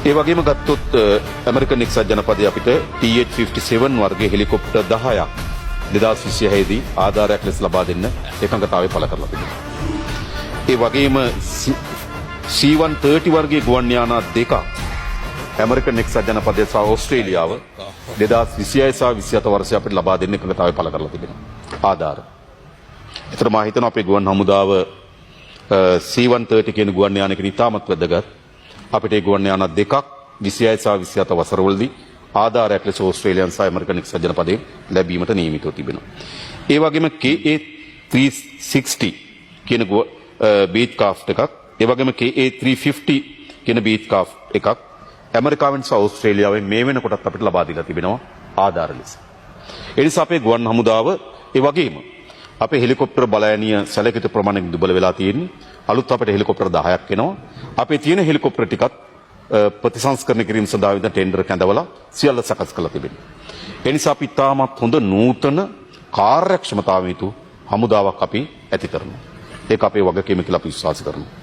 ඒ වගේම ගත්තොත් ඇමරිකන් එක්සත් ජනපදයේ අපිට TH-57 වර්ගයේ හෙලිකොප්ටර් 10ක් 2026 දී ආධාරයක් ලෙස ලබා දෙන්න එකඟතාවය පළ කරලා තිබෙනවා. ඒ වගේම C-130 වර්ගයේ ගුවන් යාන දෙකක් ඇමරිකන් එක්සත් ජනපදයේ සහ ඕස්ට්‍රේලියාව 2026 සහ 27 වර්ෂයේ අපිට ලබා දෙන්න එකඟතාවය පළ කරලා තිබෙනවා. ආධාර. ඒතර මා හිතනවා අපේ ගුවන් හමුදාව C-130 කියන ගුවන් යානයක ඉතාමත් වැදගත්. අපිට ඒ ගුවන් යාන දෙකක් 26 සහ 27 වසරවලදී ආධාරයක් ලෙස ඕස්ට්‍රේලියානු සහ ඇමරිකන් එක්සත් ජනපදයෙන් ලැබීමට නියමිතව තිබෙනවා. ඒ වගේම KA-360 කියන බීච් ක්‍රාෆ්ට් එකක්, ඒ වගේම KA-350 කියන බීච් ක්‍රාෆ්ට් එකක් ඇමරිකාවෙන් සහ ඕස්ට්‍රේලියාවෙන් මේ වෙනකොටත් අපිට ලබා දීලා තිබෙනවා ආධාර ලෙස. ඒ නිසා අපේ ගුවන් හමුදාව ඒ වගේම අපේ හෙලිකොප්ටර් බලයනීය සැලකිත ප්‍රමාණයෙන් දුබල වෙලා තියෙන්නේ. අලුත් අපිට හෙලිකොප්ටර් 10ක් එනවා. අපේ තියෙන හෙලිකොප්ටර් ටිකත් ප්‍රතිසංස්කරණය කිරීම සඳහා විවිධ ටෙන්ඩර් කැඳවලා සියල්ල සකස් කරලා තිබෙනවා. ඒ නිසා අපි තාමත් හොඳ නූතන කාර්යක්ෂමතාවය යුතු හමුදාවක් අපි ඇති කරනවා. ඒක අපේ වගකීම කියලා අපි විශ්වාස කරනවා.